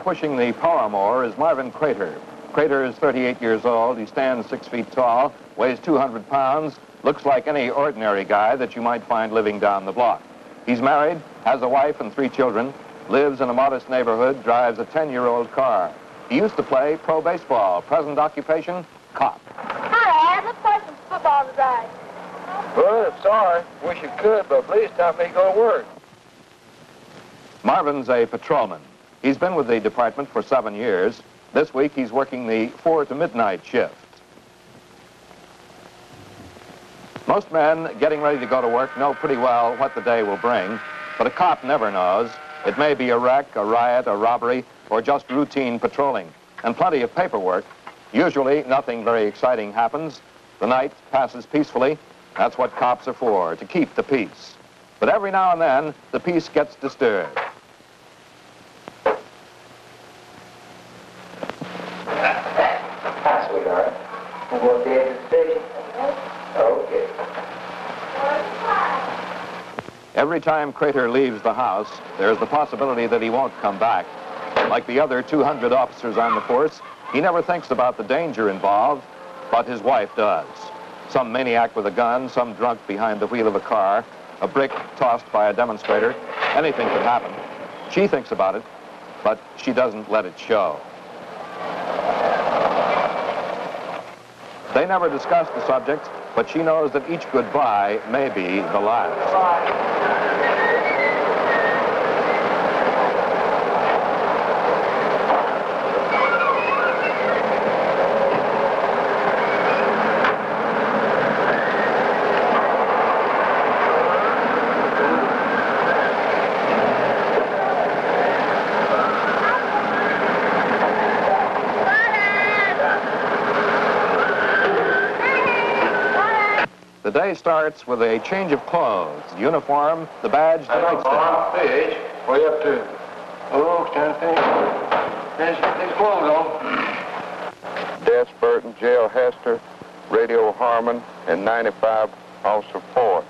pushing the power mower is Marvin Crater. Crater is 38 years old. He stands 6 feet tall, weighs 200 pounds, looks like any ordinary guy that you might find living down the block. He's married, has a wife and 3 children, lives in a modest neighborhood, drives a 10-year-old car. He used to play pro baseball. Present occupation, cop. Hi, Dad. Let's play some football tonight. Well, I'm sorry. Wish you could, but please tell me to go to work. Marvin's a patrolman. He's been with the department for 7 years. This week, he's working the 4 to midnight shift. Most men getting ready to go to work know pretty well what the day will bring, but a cop never knows. It may be a wreck, a riot, a robbery, or just routine patrolling, and plenty of paperwork. Usually, nothing very exciting happens. The night passes peacefully. That's what cops are for, to keep the peace. But every now and then, the peace gets disturbed. Hi, sweetheart. We'll go to the station. Okay. Every time Crater leaves the house, there's the possibility that he won't come back. Like the other 200 officers on the force, he never thinks about the danger involved, but his wife does. Some maniac with a gun, some drunk behind the wheel of a car, a brick tossed by a demonstrator, anything could happen. She thinks about it, but she doesn't let it show. They never discuss the subject, but she knows that each goodbye may be the last. The day starts with a change of clothes, uniform, the badge, the nightstand. Fish. Way up to. Oh, trying to finish these clothes on. Des Burton, Jail Hester, Radio Harmon, and 95 Officer Ford.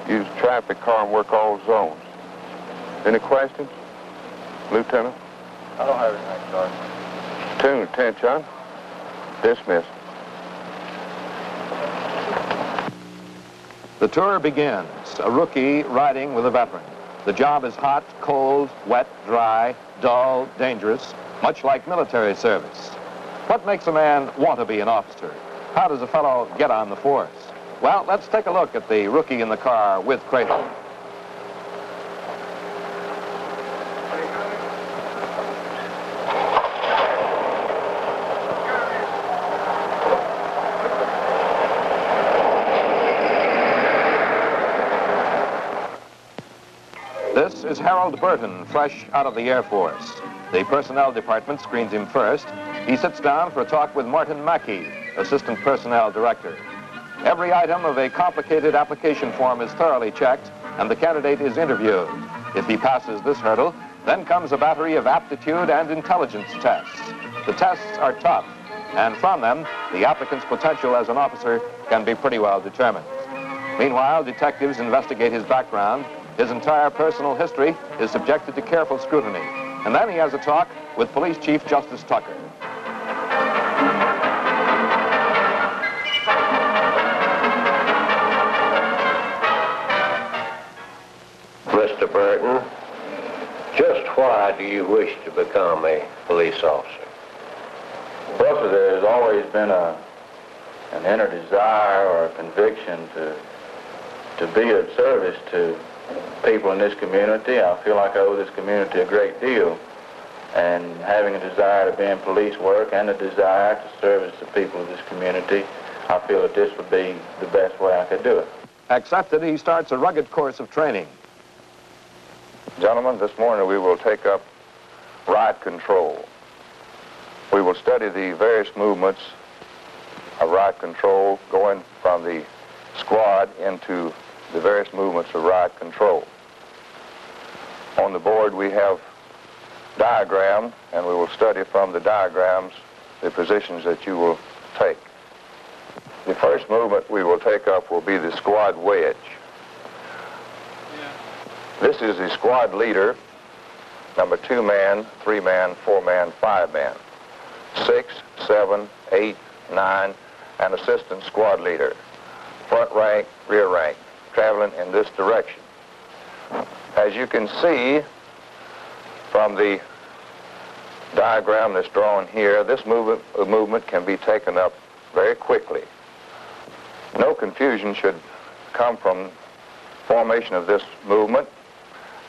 Use traffic car and work all zones. Any questions, Lieutenant? I don't have anything, Sergeant. Tune, attention. Dismissed. The tour begins, a rookie riding with a veteran. The job is hot, cold, wet, dry, dull, dangerous, much like military service. What makes a man want to be an officer? How does a fellow get on the force? Well, let's take a look at the rookie in the car with Crater. This is Harold Burton, fresh out of the Air Force. The personnel department screens him first. He sits down for a talk with Martin Mackey, assistant personnel director. Every item of a complicated application form is thoroughly checked, and the candidate is interviewed. If he passes this hurdle, then comes a battery of aptitude and intelligence tests. The tests are tough, and from them, the applicant's potential as an officer can be pretty well determined. Meanwhile, detectives investigate his background. His entire personal history is subjected to careful scrutiny. And then he has a talk with Police Chief Justice Tucker. Mr. Burton, just why do you wish to become a police officer? Well, sir, there's always been an inner desire or a conviction to be of service to people in this community. I feel like I owe this community a great deal. And having a desire to be in police work and a desire to service the people of this community, I feel that this would be the best way I could do it. Accepted, he starts a rugged course of training. Gentlemen, this morning we will take up riot control. We will study the various movements of riot control going from the squad into the various movements of riot control. On the board we have diagram, and we will study from the diagrams the positions that you will take. The first movement we will take up will be the squad wedge. This is the squad leader number 2-man, 3-man, 4-man, 5-man, 6, 7, 8, 9, and assistant squad leader. Front rank, rear rank, traveling in this direction. As you can see from the diagram that's drawn here, this movement can be taken up very quickly. No confusion should come from formation of this movement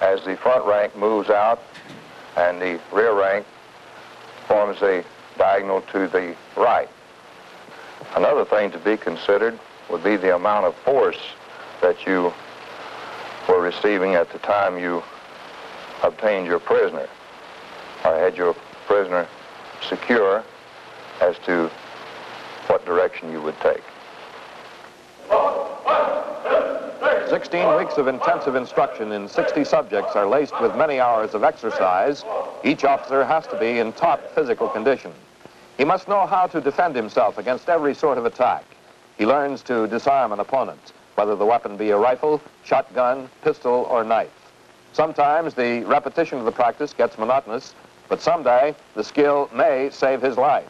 as the front rank moves out and the rear rank forms a diagonal to the right. Another thing to be considered would be the amount of force that you were receiving at the time you obtained your prisoner, or had your prisoner secure as to what direction you would take. 16 weeks of intensive instruction in 60 subjects are laced with many hours of exercise. Each officer has to be in top physical condition. He must know how to defend himself against every sort of attack. He learns to disarm an opponent, whether the weapon be a rifle, shotgun, pistol, or knife. Sometimes the repetition of the practice gets monotonous, but someday the skill may save his life.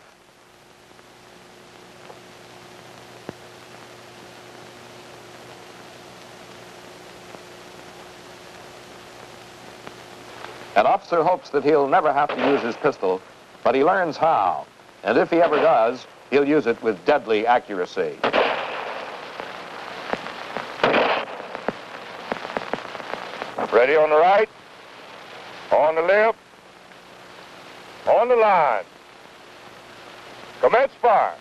An officer hopes that he'll never have to use his pistol, but he learns how. And if he ever does, he'll use it with deadly accuracy. Ready on the right, on the left, on the line. Commence fire.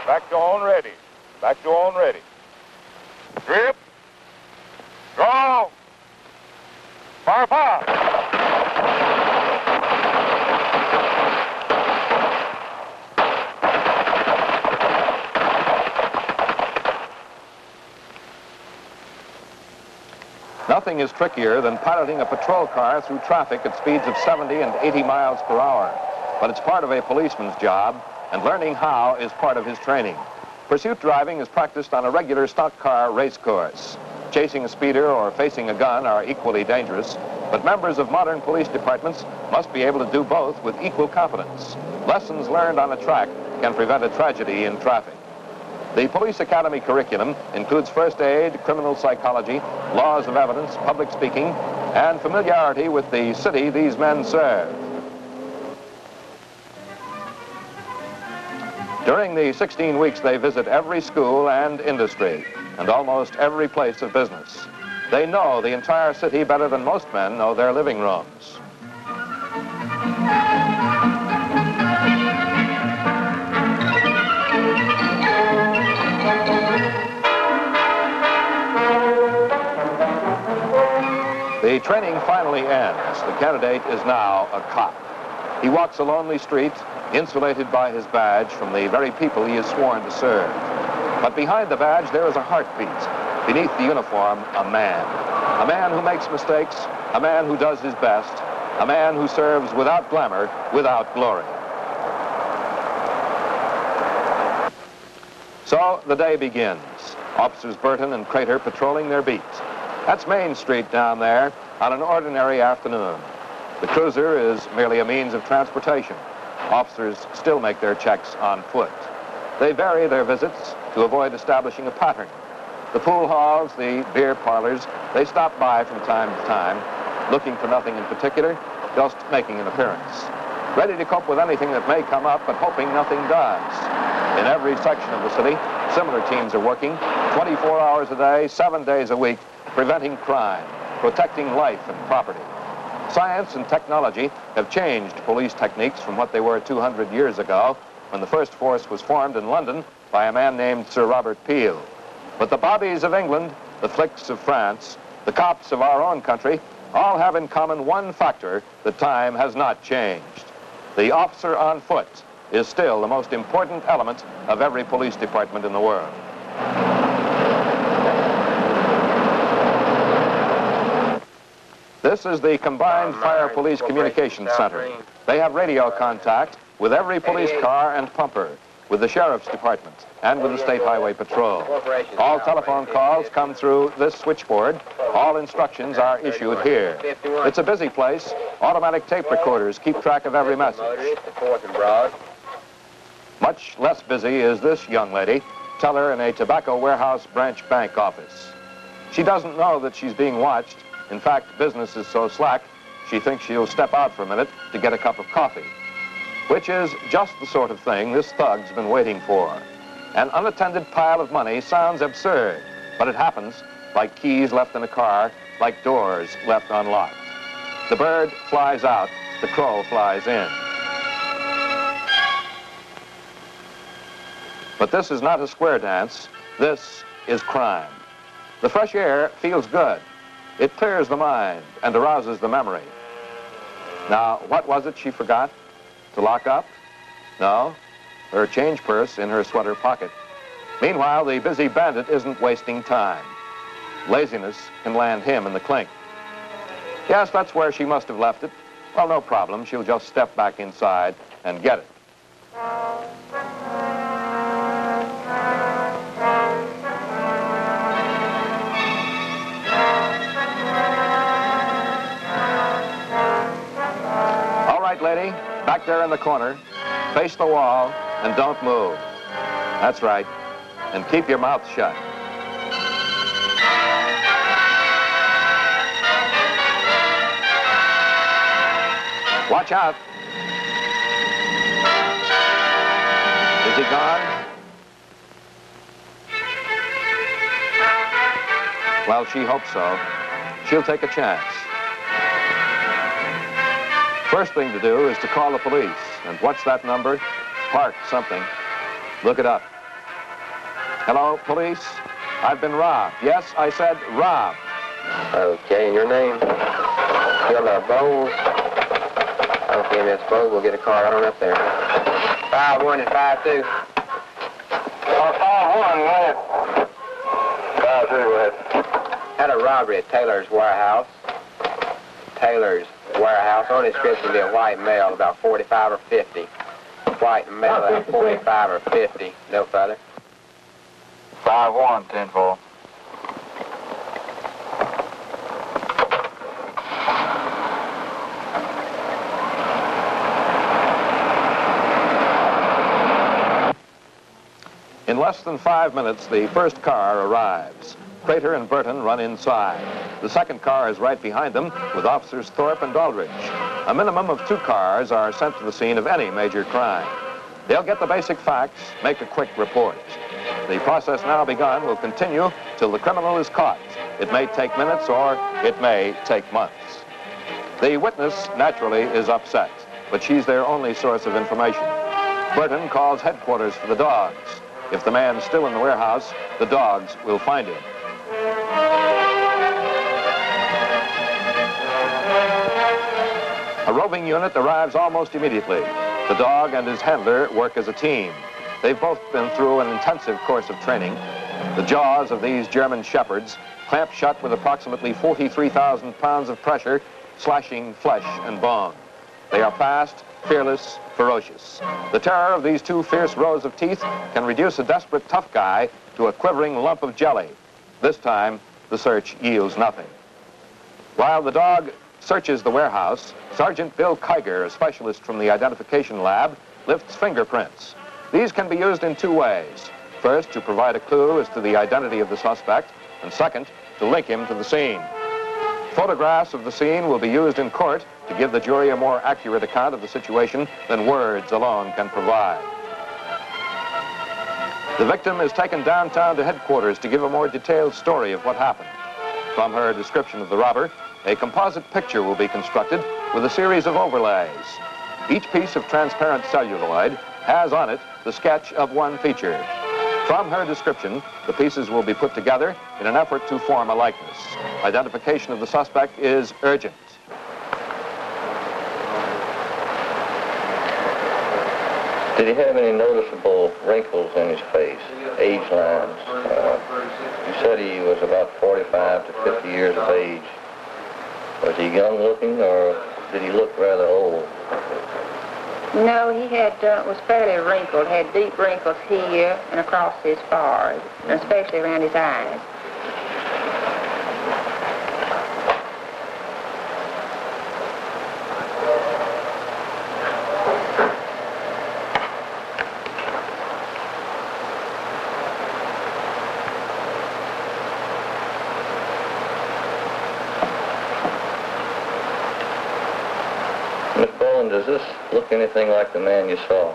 Back to on ready. Back to on ready. Grip. Draw. Fire, fire. Nothing is trickier than piloting a patrol car through traffic at speeds of 70 and 80 miles per hour. But it's part of a policeman's job, and learning how is part of his training. Pursuit driving is practiced on a regular stock car race course. Chasing a speeder or facing a gun are equally dangerous, but members of modern police departments must be able to do both with equal competence. Lessons learned on a track can prevent a tragedy in traffic. The Police Academy curriculum includes first aid, criminal psychology, laws of evidence, public speaking, and familiarity with the city these men serve. During the 16 weeks, they visit every school and industry, and almost every place of business. They know the entire city better than most men know their living rooms. The training finally ends. The candidate is now a cop. He walks a lonely street, insulated by his badge from the very people he is sworn to serve. But behind the badge, there is a heartbeat. Beneath the uniform, a man. A man who makes mistakes, a man who does his best, a man who serves without glamour, without glory. So the day begins. Officers Burton and Crater patrolling their beat. That's Main Street down there on an ordinary afternoon. The cruiser is merely a means of transportation. Officers still make their checks on foot. They vary their visits to avoid establishing a pattern. The pool halls, the beer parlors, they stop by from time to time, looking for nothing in particular, just making an appearance. Ready to cope with anything that may come up, but hoping nothing does. In every section of the city, similar teams are working 24 hours a day, 7 days a week, preventing crime, protecting life and property. Science and technology have changed police techniques from what they were 200 years ago, when the first force was formed in London by a man named Sir Robert Peel. But the bobbies of England, the flicks of France, the cops of our own country, all have in common one factor: that time has not changed. The officer on foot is still the most important element of every police department in the world. This This is the Combined Fire Police Communications Center. They have radio contact with every police car and pumper, with the Sheriff's Department, and with the State Highway Patrol. All telephone calls come through this switchboard. All instructions are issued here. It's a busy place. Automatic tape recorders keep track of every message. Much less busy is this young lady, teller in a tobacco warehouse branch bank office. She doesn't know that she's being watched. In fact, business is so slack, she thinks she'll step out for a minute to get a cup of coffee, which is just the sort of thing this thug's been waiting for. An unattended pile of money sounds absurd, but it happens, like keys left in a car, like doors left unlocked. The bird flies out, the crow flies in. But this is not a square dance. This is crime. The fresh air feels good. It clears the mind and arouses the memory. Now, what was it she forgot? To lock up? No, her change purse in her sweater pocket. Meanwhile, the busy bandit isn't wasting time. Laziness can land him in the clink. Yes, that's where she must have left it. Well, no problem. She'll just step back inside and get it. Lady, back there in the corner, face the wall and don't move. That's right. And keep your mouth shut. Watch out. Is he gone? Well, she hopes so. She'll take a chance. First thing to do is to call the police. And what's that number? Park something. Look it up. Hello, police? I've been robbed. Yes, I said robbed. Okay, and your name? You're Bowles. Okay, Miss Bowles, we'll get a car on up there. 5-1 and 5-2. 5-1, go ahead. 5-2, go ahead. Had a robbery at Taylor's warehouse. Taylor's warehouse. On description, be a white male, about 45 or 50. White male, about 45 or 50. No further. 5-1, 10-4. In less than 5 minutes, the first car arrives. Prater and Burton run inside. The second car is right behind them with officers Thorpe and Aldridge. A minimum of 2 cars are sent to the scene of any major crime. They'll get the basic facts, make a quick report. The process now begun will continue till the criminal is caught. It may take minutes or it may take months. The witness, naturally, is upset, but she's their only source of information. Burton calls headquarters for the dogs. If the man's still in the warehouse, the dogs will find him. A roving unit arrives almost immediately. The dog and his handler work as a team. They've both been through an intensive course of training. The jaws of these German shepherds clamp shut with approximately 43,000 pounds of pressure, slashing flesh and bone. They are fast, fearless, ferocious. The terror of these 2 fierce rows of teeth can reduce a desperate tough guy to a quivering lump of jelly. This time, the search yields nothing. While the dog searches the warehouse, Sergeant Bill Kiger, a specialist from the identification lab, lifts fingerprints. These can be used in 2 ways. First, to provide a clue as to the identity of the suspect, and second, to link him to the scene. Photographs of the scene will be used in court to give the jury a more accurate account of the situation than words alone can provide. The victim is taken downtown to headquarters to give a more detailed story of what happened. From her description of the robber, a composite picture will be constructed with a series of overlays. Each piece of transparent celluloid has on it the sketch of one feature. From her description, the pieces will be put together in an effort to form a likeness. Identification of the suspect is urgent. Did he have any noticeable wrinkles in his face, age lines? You said he was about 45 to 50 years of age. Was he young looking, or did he look rather old? No, he was fairly wrinkled, had deep wrinkles here and across his forehead, and especially around his eyes. Does this look anything like the man you saw?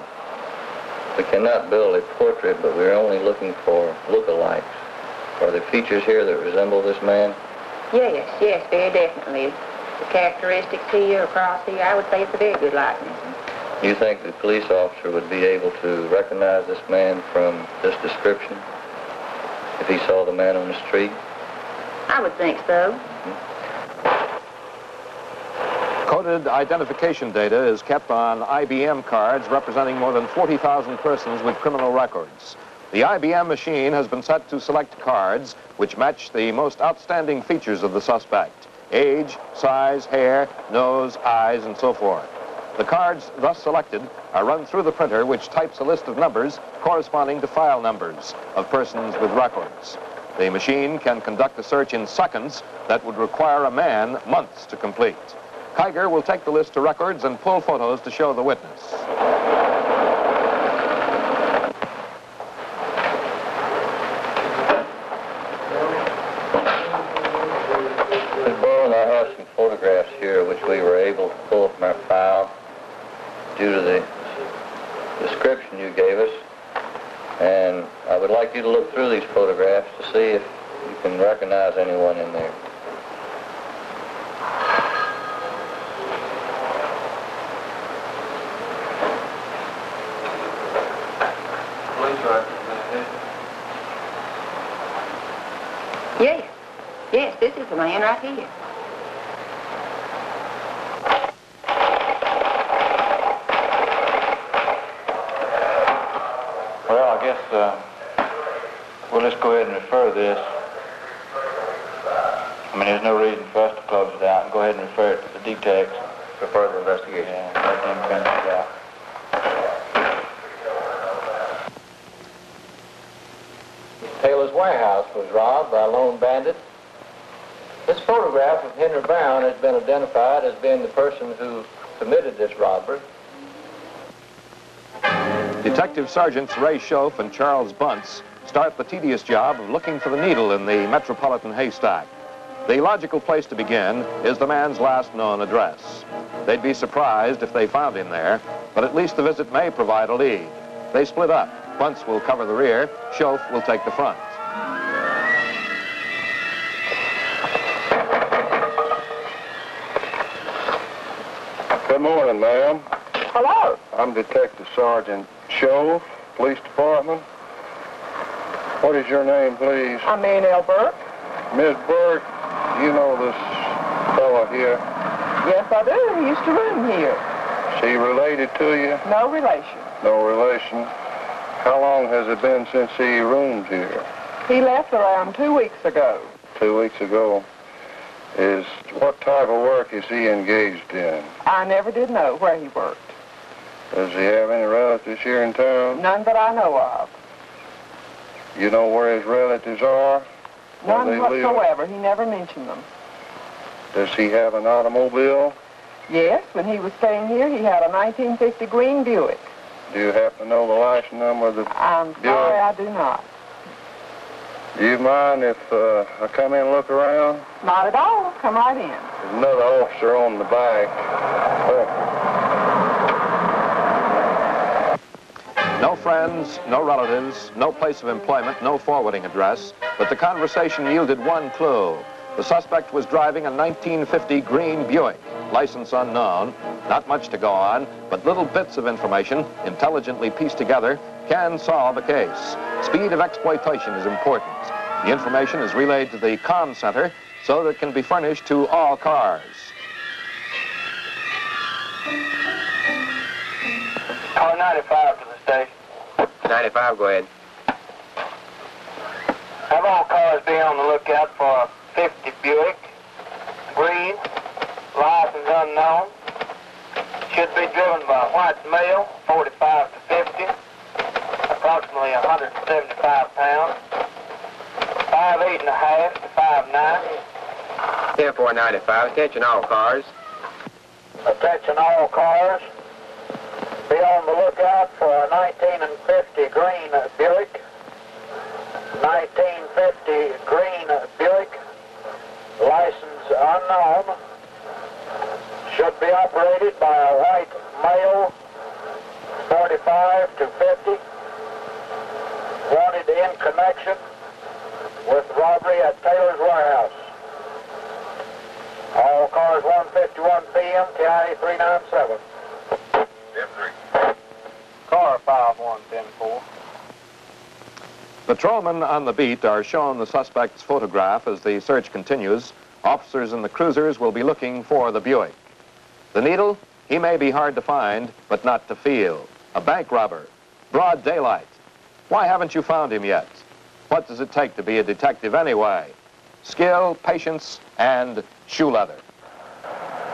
We cannot build a portrait, but we're only looking for look-alikes. Are there features here that resemble this man? Yes, very definitely. The characteristics here, across here, I would say it's a very good likeness. Do you think the police officer would be able to recognize this man from this description if he saw the man on the street? I would think so. Coded identification data is kept on IBM cards representing more than 40,000 persons with criminal records. The IBM machine has been set to select cards which match the most outstanding features of the suspect: age, size, hair, nose, eyes, and so forth. The cards thus selected are run through the printer, which types a list of numbers corresponding to file numbers of persons with records. The machine can conduct a search in seconds that would require a man months to complete. Kiger will take the list to records and pull photos to show the witness. Ms. Burton, I have some photographs here which we were able to pull from our file due to the description you gave us. And I would like you to look through these photographs to see if you can recognize anyone in there. Yes, this is the man right here. Well, I guess we'll just go ahead and refer this. I mean, there's no reason for us to close it out. Go ahead and refer it to the detectives for further investigation. Yeah, let them finish it out. Taylor's warehouse was robbed by a lone bandit. This photograph of Henry Brown has been identified as being the person who committed this robbery. Detective Sergeants Ray Schoaf and Charles Bunce start the tedious job of looking for the needle in the metropolitan haystack. The logical place to begin is the man's last known address. They'd be surprised if they found him there, but at least the visit may provide a lead. They split up. Bunce will cover the rear, Schoaf will take the front. Good morning, ma'am. Hello. I'm Detective Sergeant Schoaf, Police Department. What is your name, please? I'm Mary L. Burke. Miss Burke, you know this fella here? Yes, I do. He used to room here. Is he related to you? No relation. No relation. How long has it been since he roomed here? He left around 2 weeks ago. 2 weeks ago. What type of work is he engaged in? I never did know where he worked. Does he have any relatives here in town? None that I know of. You know where his relatives are? None Where they live? whatsoever. He never mentioned them. Does he have an automobile? Yes, when he was staying here, he had a 1950 green Buick. Do you happen to know the license number of the I'm sorry, I do not. Do you mind if I come in and look around? Not at all. Come right in. There's another officer on the back. No friends, no relatives, no place of employment, no forwarding address, but the conversation yielded one clue. The suspect was driving a 1950 green Buick, license unknown. Not much to go on, but little bits of information, intelligently pieced together, can solve a case. Speed of exploitation is important. The information is relayed to the comm center so that it can be furnished to all cars. Call 95 to the station. 95, go ahead. Have all cars be on the lookout for a 50 Buick, green. license unknown. Should be driven by a white male, 45 to 50, approximately 175 pounds, 5'8" and a half to 5'9". 10-495, attention all cars. Attention all cars. Be on the lookout for a 1950 green Buick. 1950 green Buick. License unknown. Should be operated by a white male, 45 to 50. Wanted in connection with robbery at Taylor's warehouse. All cars 1:51 p.m. KIA 397. Car 5110-4. Patrolmen on the beat are shown the suspect's photograph as the search continues. Officers in the cruisers will be looking for the Buick. The needle? He may be hard to find, but not to feel. A bank robber. Broad daylight. Why haven't you found him yet? What does it take to be a detective anyway? Skill, patience, and shoe leather.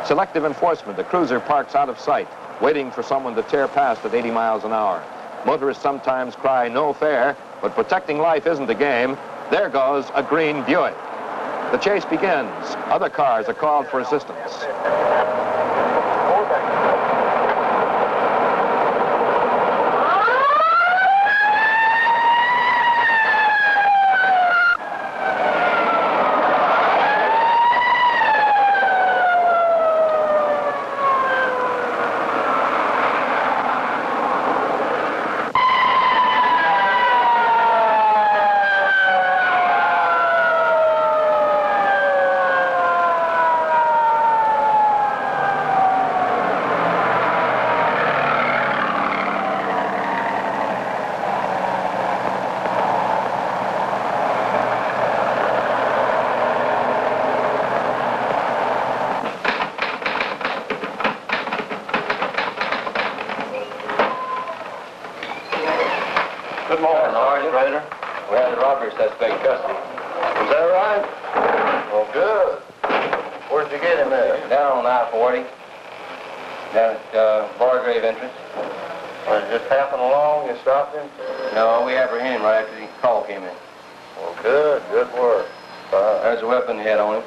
Selective enforcement. The cruiser parks out of sight, waiting for someone to tear past at 80 miles an hour. Motorists sometimes cry no fare, but protecting life isn't a game. There goes a green Buick. The chase begins. Other cars are called for assistance. Good morning, Sergeant. Raider. We have the robbery suspect in custody. Is that right? Well, good. Where'd you get him at? Down on I-40. Down at Bargrave entrance. Well, just happened along, you stopped him? No, we apprehended him right after the call came in. Well, good. Good work. There's a weapon he had on him.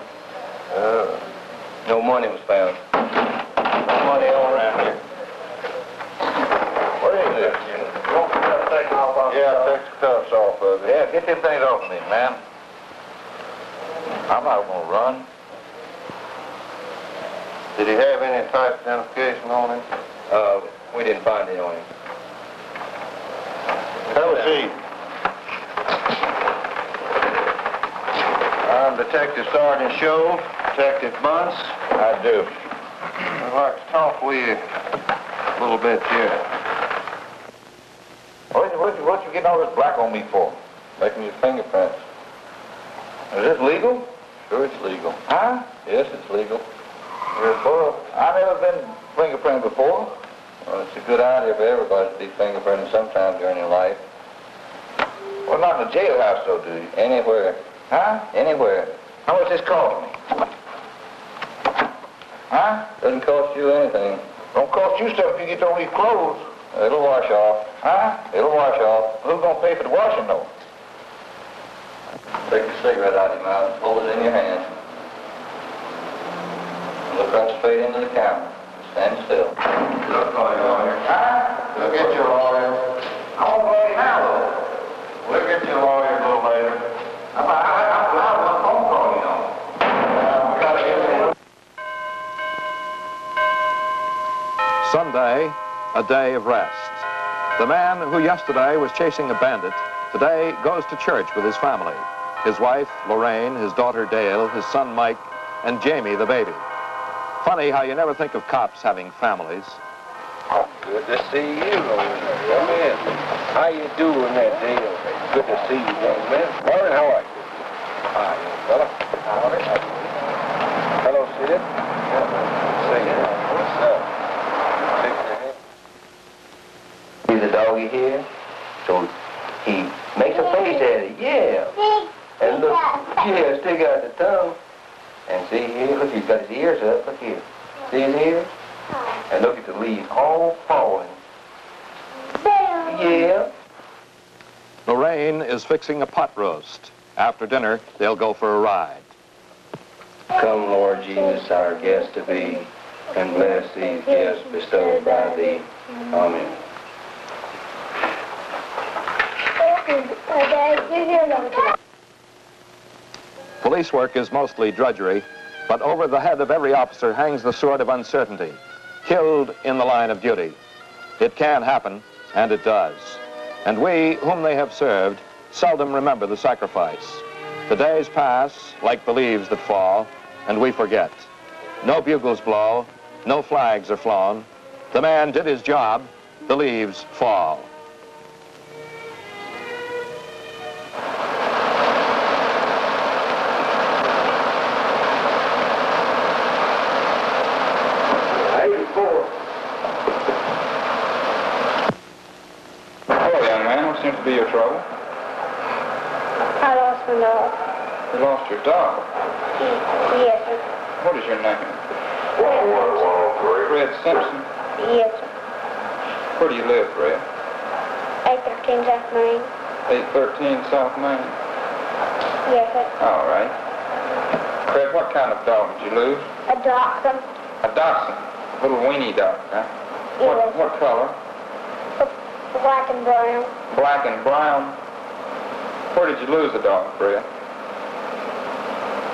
No money was found. No money all around here. What is this? Yeah, take the cuffs off of it. Yeah, get them things off of me, man. I'm not going to run. Did he have any type of identification on him? We didn't find any on him. Have a seat. I'm Detective Sergeant Scholl. Detective Bunce. I do. I'd like to talk with you a little bit here. What you getting all this black on me for? Making your fingerprints. Is this legal? Sure it's legal. Huh? Yes, it's legal. Yes, well, I've never been fingerprinted before. Well, it's a good idea for everybody to be fingerprinted sometime during your life. Well, not in the jailhouse, though, do you? Anywhere. Huh? Anywhere. How much this cost me? Huh? Doesn't cost you anything. Don't cost you stuff if you get on these clothes. It'll wash off. Huh? It'll wash off. Who's gonna pay for the washing, though? Take your cigarette out of your mouth, hold it in your hand. Look right straight into the camera. Stand still. Look for your lawyer. Huh? Look at your lawyer. I won't go any now, though. We'll get your lawyer a little later. I'm on a phone call, you know. We gotta get him. Sunday, a day of rest. The man who yesterday was chasing a bandit today goes to church with his family. His wife, Lorraine, his daughter, Dale, his son, Mike, and Jamie, the baby. Funny how you never think of cops having families. Good to see you, young man. How you doing that Dale? Good to see you, young man. Morning, how are you? Hi, young fella. Howdy. Hello, Sid. See you. What's up? See the doggy here? So he makes a face at it, yeah. And look, yeah, stick out the tongue. And see here, look, he's got his ears up, look here. See here? And look at the leaves all falling. Yeah. Lorraine is fixing a pot roast. After dinner, they'll go for a ride. Come, Lord Jesus, our guest to be, and bless these gifts bestowed by thee. Amen. Police work is mostly drudgery, but over the head of every officer hangs the sword of uncertainty, killed in the line of duty. It can happen, and it does. And we, whom they have served, seldom remember the sacrifice. The days pass like the leaves that fall, and we forget. No bugles blow, no flags are flown. The man did his job, the leaves fall. Seems to be your trouble. I lost my dog. You lost your dog? Yes, sir. What is your name? Fred Simpson? Yes, sir. Where do you live, Fred? 813 South Main. 813 South Main? Yes, sir. All right. Fred, what kind of dog did you lose? A dachshund. A dachshund. Little weenie dog, huh? Yes. What color? Black and brown. Black and brown. Where did you lose the dog, Fred?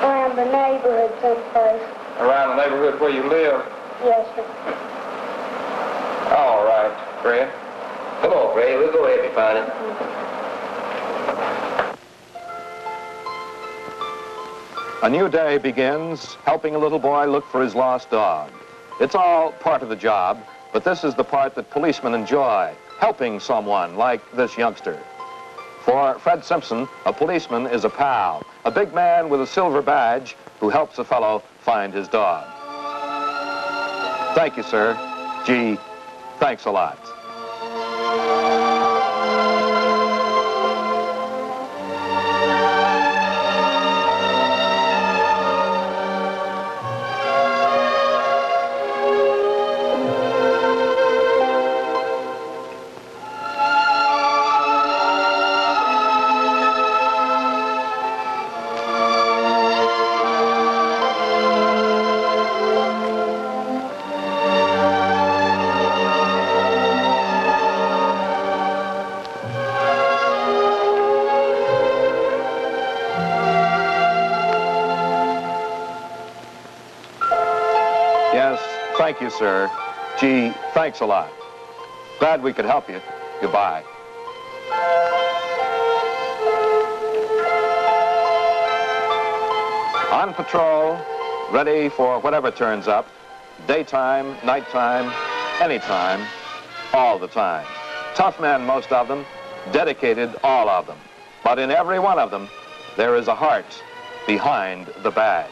Around the neighborhood someplace. Around the neighborhood where you live? Yes, sir. All right, Fred. Come on, Fred. We'll go ahead and find it. A new day begins, helping a little boy look for his lost dog. It's all part of the job, but this is the part that policemen enjoy, helping someone like this youngster. For Fred Simpson, a policeman is a pal, a big man with a silver badge who helps a fellow find his dog. Thank you, sir. Gee, thanks a lot. Yes, thank you, sir. Gee, thanks a lot. Glad we could help you. Goodbye. On patrol, ready for whatever turns up. Daytime, nighttime, anytime, all the time. Tough men, most of them, dedicated, all of them. But in every one of them, there is a heart behind the badge.